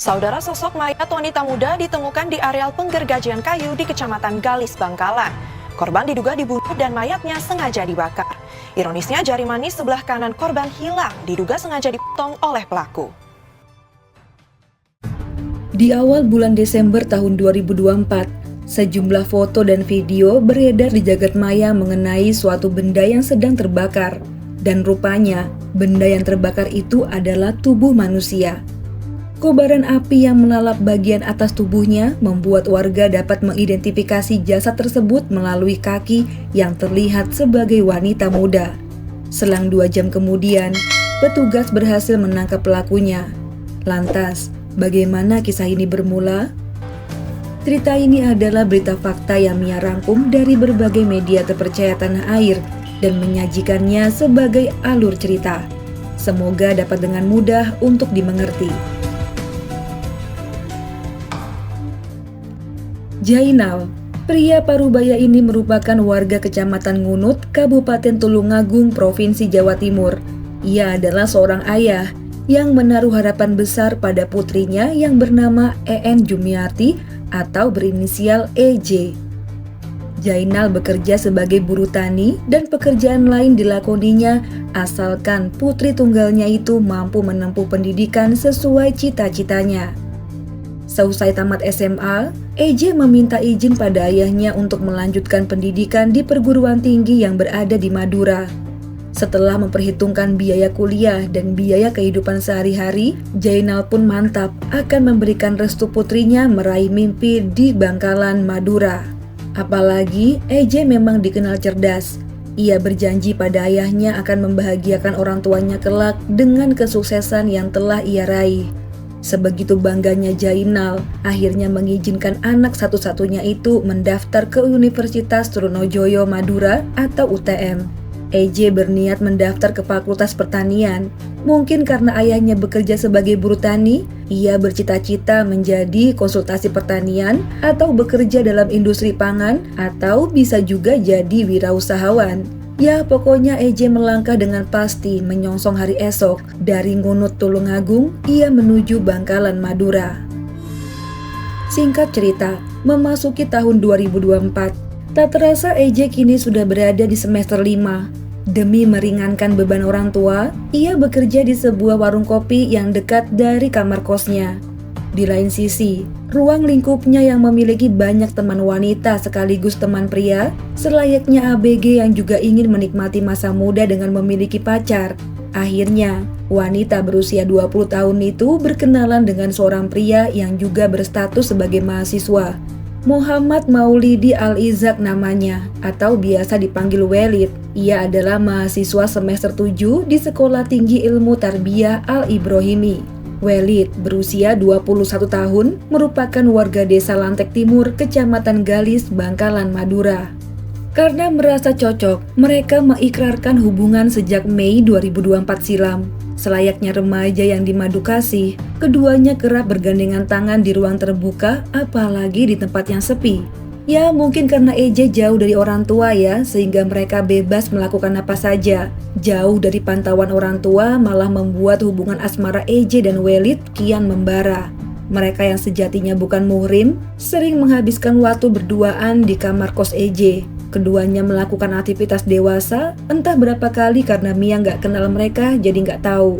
Saudara, sosok mayat wanita muda ditemukan di areal penggergajian kayu di Kecamatan Galis, Bangkalan. Korban diduga dibunuh dan mayatnya sengaja dibakar. Ironisnya, jari manis sebelah kanan korban hilang, diduga sengaja dipotong oleh pelaku. Di awal bulan Desember tahun 2024, sejumlah foto dan video beredar di jagat maya mengenai suatu benda yang sedang terbakar. Dan rupanya, benda yang terbakar itu adalah tubuh manusia. Kobaran api yang melalap bagian atas tubuhnya membuat warga dapat mengidentifikasi jasad tersebut melalui kaki yang terlihat sebagai wanita muda. Selang 2 jam kemudian, petugas berhasil menangkap pelakunya. Lantas, bagaimana kisah ini bermula? Cerita ini adalah berita fakta yang Mia rangkum dari berbagai media terpercaya tanah air dan menyajikannya sebagai alur cerita. Semoga dapat dengan mudah untuk dimengerti. Jainal, pria Parubaya ini merupakan warga Kecamatan Ngunut, Kabupaten Tulungagung, Provinsi Jawa Timur. Ia adalah seorang ayah yang menaruh harapan besar pada putrinya yang bernama En Jumiarti atau berinisial EJ. Jainal bekerja sebagai buruh tani dan pekerjaan lain dilakoninya asalkan putri tunggalnya itu mampu menempuh pendidikan sesuai cita-citanya. Seusai tamat SMA, EJ meminta izin pada ayahnya untuk melanjutkan pendidikan di perguruan tinggi yang berada di Madura. Setelah memperhitungkan biaya kuliah dan biaya kehidupan sehari-hari, Jainal pun mantap akan memberikan restu putrinya meraih mimpi di Bangkalan, Madura. Apalagi EJ memang dikenal cerdas. Ia berjanji pada ayahnya akan membahagiakan orang tuanya kelak dengan kesuksesan yang telah ia raih. Sebegitu bangganya Jainal akhirnya mengizinkan anak satu-satunya itu mendaftar ke Universitas Trunojoyo Madura atau UTM. EJ berniat mendaftar ke Fakultas Pertanian. Mungkin karena ayahnya bekerja sebagai buruh tani, ia bercita-cita menjadi konsultasi pertanian atau bekerja dalam industri pangan atau bisa juga jadi wirausahawan. Ya, pokoknya EJ melangkah dengan pasti menyongsong hari esok. Dari Ngunut Tulungagung, ia menuju Bangkalan, Madura. Singkat cerita, memasuki tahun 2024, tak terasa EJ kini sudah berada di semester 5. Demi meringankan beban orang tua, ia bekerja di sebuah warung kopi yang dekat dari kamar kosnya. Di lain sisi, ruang lingkupnya yang memiliki banyak teman wanita sekaligus teman pria, selayaknya ABG yang juga ingin menikmati masa muda dengan memiliki pacar. Akhirnya, wanita berusia 20 tahun itu berkenalan dengan seorang pria yang juga berstatus sebagai mahasiswa. Muhammad Maulidi Al-Izak namanya, atau biasa dipanggil Welid. Ia adalah mahasiswa semester 7 di Sekolah Tinggi Ilmu Tarbiyah Al-Ibrahimi. Welid berusia 21 tahun, merupakan warga desa Lantek Timur, Kecamatan Galis, Bangkalan, Madura. Karena merasa cocok, mereka mengikrarkan hubungan sejak Mei 2024 silam. Selayaknya remaja yang dimadu kasih, keduanya kerap bergandengan tangan di ruang terbuka, apalagi di tempat yang sepi. Ya, mungkin karena EJ jauh dari orang tua ya, sehingga mereka bebas melakukan apa saja. Jauh dari pantauan orang tua malah membuat hubungan asmara EJ dan Welid kian membara. Mereka yang sejatinya bukan muhrim, sering menghabiskan waktu berduaan di kamar kos EJ. Keduanya melakukan aktivitas dewasa, entah berapa kali karena Mia nggak kenal mereka jadi nggak tahu.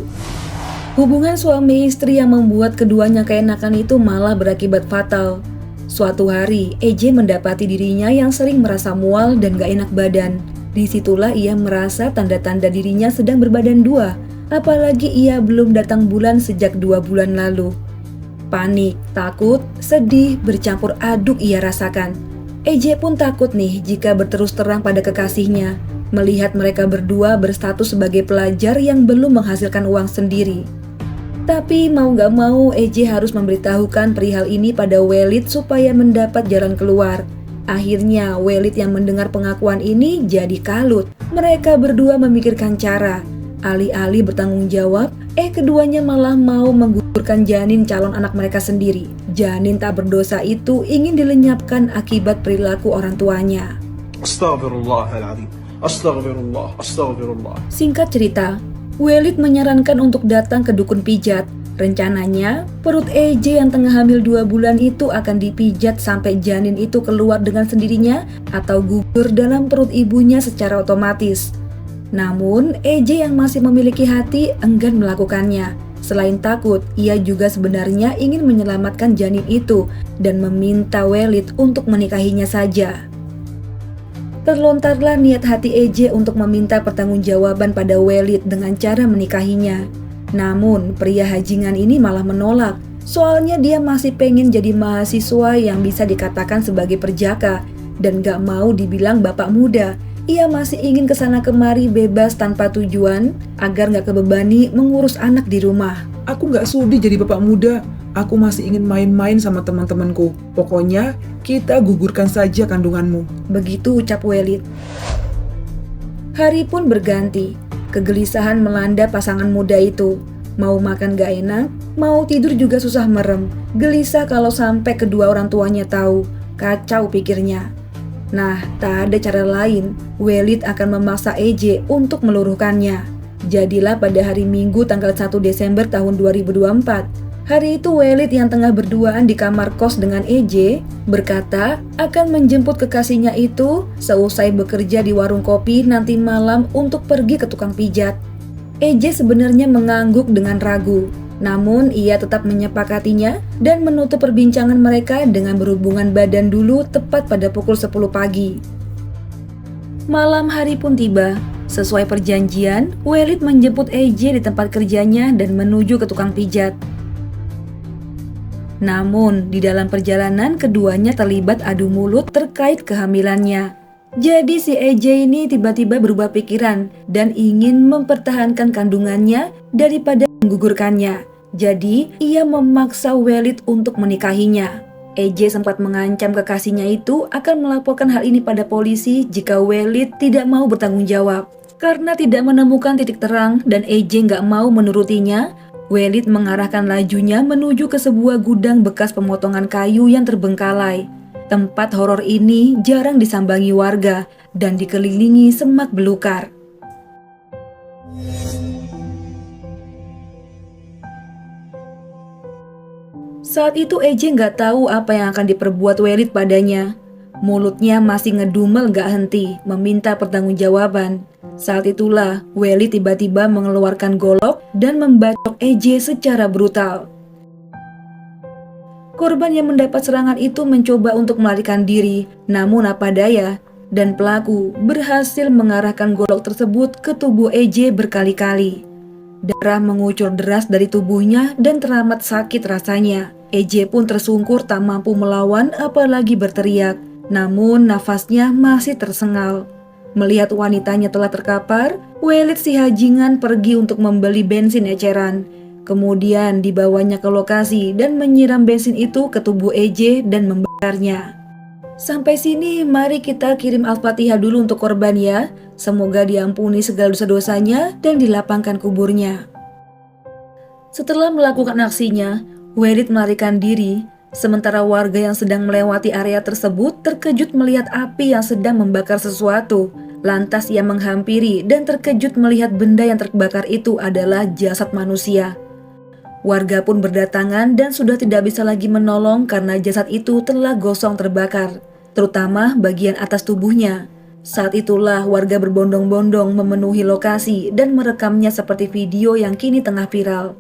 Hubungan suami istri yang membuat keduanya keenakan itu malah berakibat fatal. Suatu hari, EJ mendapati dirinya yang sering merasa mual dan gak enak badan. Disitulah ia merasa tanda-tanda dirinya sedang berbadan dua, apalagi ia belum datang bulan sejak 2 bulan lalu. Panik, takut, sedih, bercampur aduk ia rasakan. EJ pun takut nih jika berterus terang pada kekasihnya, melihat mereka berdua berstatus sebagai pelajar yang belum menghasilkan uang sendiri. Tapi mau gak mau EJ harus memberitahukan perihal ini pada Welid supaya mendapat jalan keluar. Akhirnya Welid yang mendengar pengakuan ini jadi kalut. Mereka berdua memikirkan cara. Alih-alih bertanggung jawab, keduanya malah mau menggugurkan janin calon anak mereka sendiri. Janin tak berdosa itu ingin dilenyapkan akibat perilaku orang tuanya. Astagfirullahaladzim. Astagfirullah. Singkat cerita, Welit menyarankan untuk datang ke dukun pijat. Rencananya, perut EJ yang tengah hamil 2 bulan itu akan dipijat sampai janin itu keluar dengan sendirinya atau gugur dalam perut ibunya secara otomatis. Namun, EJ yang masih memiliki hati enggan melakukannya. Selain takut, ia juga sebenarnya ingin menyelamatkan janin itu dan meminta Welit untuk menikahinya saja. Terlontarlah niat hati EJ untuk meminta pertanggungjawaban pada Welit dengan cara menikahinya. Namun, pria hajingan ini malah menolak. Soalnya dia masih pengen jadi mahasiswa yang bisa dikatakan sebagai perjaka dan gak mau dibilang bapak muda. Ia masih ingin kesana kemari bebas tanpa tujuan agar gak kebebani mengurus anak di rumah. Aku gak sudi jadi bapak muda. Aku masih ingin main-main sama teman-temanku. Pokoknya, kita gugurkan saja kandunganmu. Begitu ucap Welit. Hari pun berganti. Kegelisahan melanda pasangan muda itu. Mau makan gak enak, mau tidur juga susah merem. Gelisah kalau sampai kedua orang tuanya tahu. Kacau pikirnya. Nah, tak ada cara lain. Welit akan memaksa EJ untuk meluruhkannya. Jadilah pada hari Minggu tanggal 1 Desember tahun 2024. Hari itu Welit yang tengah berduaan di kamar kos dengan EJ berkata akan menjemput kekasihnya itu seusai bekerja di warung kopi nanti malam untuk pergi ke tukang pijat. EJ sebenarnya mengangguk dengan ragu, namun ia tetap menyepakatinya dan menutup perbincangan mereka dengan berhubungan badan dulu tepat pada pukul 10 pagi. Malam hari pun tiba. Sesuai perjanjian, Welit menjemput EJ di tempat kerjanya dan menuju ke tukang pijat. Namun, di dalam perjalanan keduanya terlibat adu mulut terkait kehamilannya. Jadi si EJ ini tiba-tiba berubah pikiran dan ingin mempertahankan kandungannya daripada menggugurkannya. Jadi, ia memaksa Welit untuk menikahinya. EJ sempat mengancam kekasihnya itu akan melaporkan hal ini pada polisi jika Welit tidak mau bertanggung jawab. Karena tidak menemukan titik terang dan EJ nggak mau menurutinya, Welit mengarahkan lajunya menuju ke sebuah gudang bekas pemotongan kayu yang terbengkalai. Tempat horor ini jarang disambangi warga dan dikelilingi semak belukar. Saat itu EJ nggak tahu apa yang akan diperbuat Welit padanya. Mulutnya masih ngedumel gak henti, meminta pertanggungjawaban. Saat itulah, Welit tiba-tiba mengeluarkan golok dan membacok EJ secara brutal. Korban yang mendapat serangan itu mencoba untuk melarikan diri, namun apa daya, dan pelaku berhasil mengarahkan golok tersebut ke tubuh EJ berkali-kali. Darah mengucur deras dari tubuhnya dan teramat sakit rasanya. EJ pun tersungkur tak mampu melawan apalagi berteriak. Namun nafasnya masih tersengal. Melihat wanitanya telah terkapar, Welit si hajingan pergi untuk membeli bensin eceran. Kemudian dibawanya ke lokasi dan menyiram bensin itu ke tubuh EJ dan membakarnya. Sampai sini mari kita kirim Al-Fatihah dulu untuk korban ya. Semoga diampuni segala dosa-dosanya dan dilapangkan kuburnya. Setelah melakukan aksinya, Welit melarikan diri. Sementara warga yang sedang melewati area tersebut terkejut melihat api yang sedang membakar sesuatu. Lantas ia menghampiri dan terkejut melihat benda yang terbakar itu adalah jasad manusia. Warga pun berdatangan dan sudah tidak bisa lagi menolong karena jasad itu telah gosong terbakar, terutama bagian atas tubuhnya. Saat itulah warga berbondong-bondong memenuhi lokasi dan merekamnya seperti video yang kini tengah viral.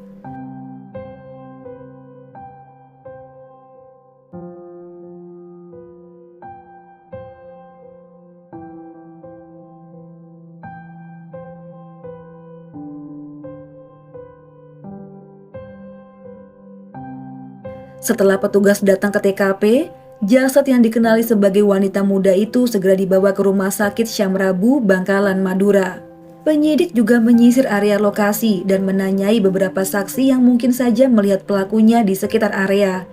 Setelah petugas datang ke TKP, jasad yang dikenali sebagai wanita muda itu segera dibawa ke Rumah Sakit Syamrabu, Bangkalan, Madura. Penyidik juga menyisir area lokasi dan menanyai beberapa saksi yang mungkin saja melihat pelakunya di sekitar area.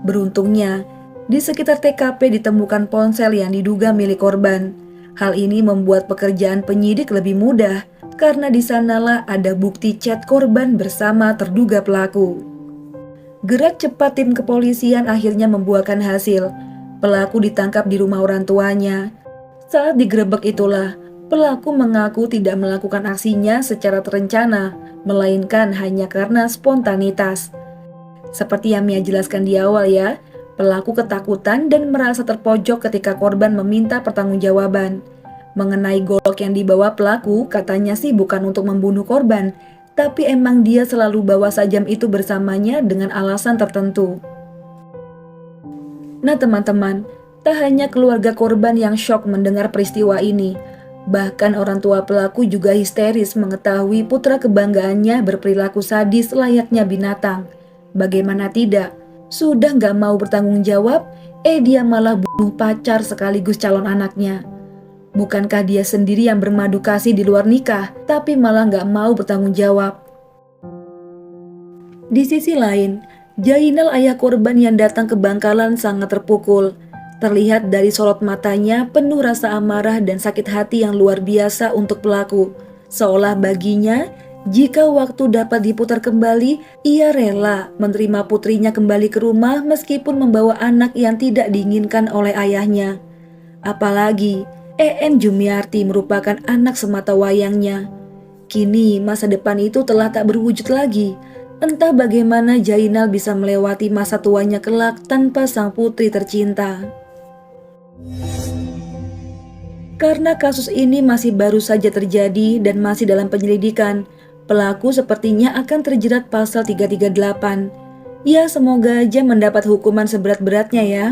Beruntungnya, di sekitar TKP ditemukan ponsel yang diduga milik korban. Hal ini membuat pekerjaan penyidik lebih mudah karena di sanalah ada bukti chat korban bersama terduga pelaku. Gerak cepat tim kepolisian akhirnya membuahkan hasil. Pelaku ditangkap di rumah orang tuanya. Saat digerebek itulah, Pelaku mengaku tidak melakukan aksinya secara terencana, melainkan hanya karena spontanitas. Seperti yang Mia jelaskan di awal ya, pelaku ketakutan dan merasa terpojok ketika korban meminta pertanggungjawaban. Mengenai golok yang dibawa pelaku, katanya sih bukan untuk membunuh korban, tapi emang dia selalu bawa sajam itu bersamanya dengan alasan tertentu. Nah teman-teman, tak hanya keluarga korban yang syok mendengar peristiwa ini, bahkan orang tua pelaku juga histeris mengetahui putra kebanggaannya berperilaku sadis layaknya binatang. Bagaimana tidak, sudah gak mau bertanggung jawab, dia malah bunuh pacar sekaligus calon anaknya. Bukankah dia sendiri yang bermadu kasih di luar nikah, tapi malah gak mau bertanggung jawab. Di sisi lain, Jainal ayah korban yang datang ke Bangkalan sangat terpukul. Terlihat dari sorot matanya penuh rasa amarah dan sakit hati yang luar biasa untuk pelaku. Seolah baginya, jika waktu dapat diputar kembali, ia rela menerima putrinya kembali ke rumah meskipun membawa anak yang tidak diinginkan oleh ayahnya. Apalagi, EN Jumiarti merupakan anak semata wayangnya. Kini masa depan itu telah tak berwujud lagi. Entah bagaimana Jainal bisa melewati masa tuanya kelak tanpa sang putri tercinta. Karena kasus ini masih baru saja terjadi dan masih dalam penyelidikan, pelaku sepertinya akan terjerat pasal 338. Ya, semoga aja mendapat hukuman seberat-beratnya ya.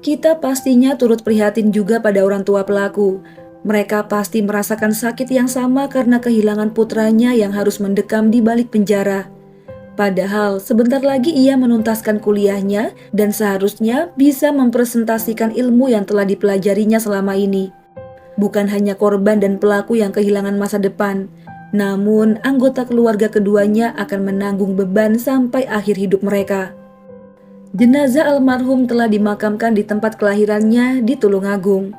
Kita pastinya turut prihatin juga pada orang tua pelaku. Mereka pasti merasakan sakit yang sama karena kehilangan putranya yang harus mendekam di balik penjara. Padahal sebentar lagi ia menuntaskan kuliahnya dan seharusnya bisa mempresentasikan ilmu yang telah dipelajarinya selama ini. Bukan hanya korban dan pelaku yang kehilangan masa depan, namun anggota keluarga keduanya akan menanggung beban sampai akhir hidup mereka. Jenazah almarhum telah dimakamkan di tempat kelahirannya di Tulungagung.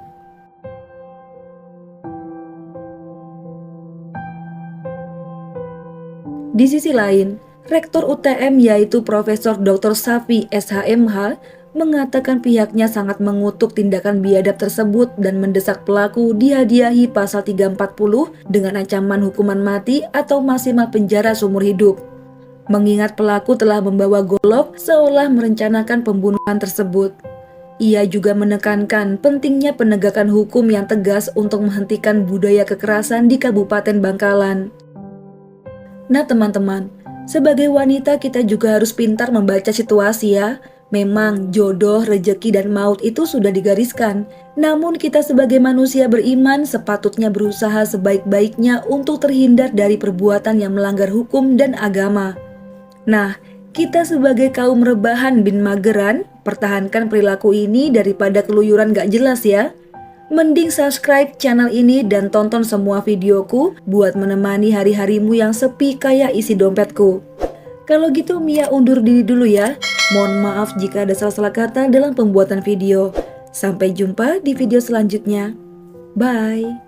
Di sisi lain, Rektor UTM yaitu Profesor Dr. Safi SHMH mengatakan pihaknya sangat mengutuk tindakan biadab tersebut dan mendesak pelaku dihadiahi pasal 340 dengan ancaman hukuman mati atau maksimal penjara seumur hidup. Mengingat pelaku telah membawa golok seolah merencanakan pembunuhan tersebut. Ia juga menekankan pentingnya penegakan hukum yang tegas untuk menghentikan budaya kekerasan di Kabupaten Bangkalan. Nah teman-teman, sebagai wanita kita juga harus pintar membaca situasi ya. Memang jodoh, rejeki, dan maut itu sudah digariskan. Namun kita sebagai manusia beriman sepatutnya berusaha sebaik-baiknya untuk terhindar dari perbuatan yang melanggar hukum dan agama. Nah, kita sebagai kaum rebahan bin mageran, pertahankan perilaku ini daripada keluyuran gak jelas ya. Mending subscribe channel ini dan tonton semua videoku buat menemani hari-harimu yang sepi kayak isi dompetku. Kalau gitu Mia undur diri dulu ya. Mohon maaf jika ada salah-salah kata dalam pembuatan video. Sampai jumpa di video selanjutnya. Bye.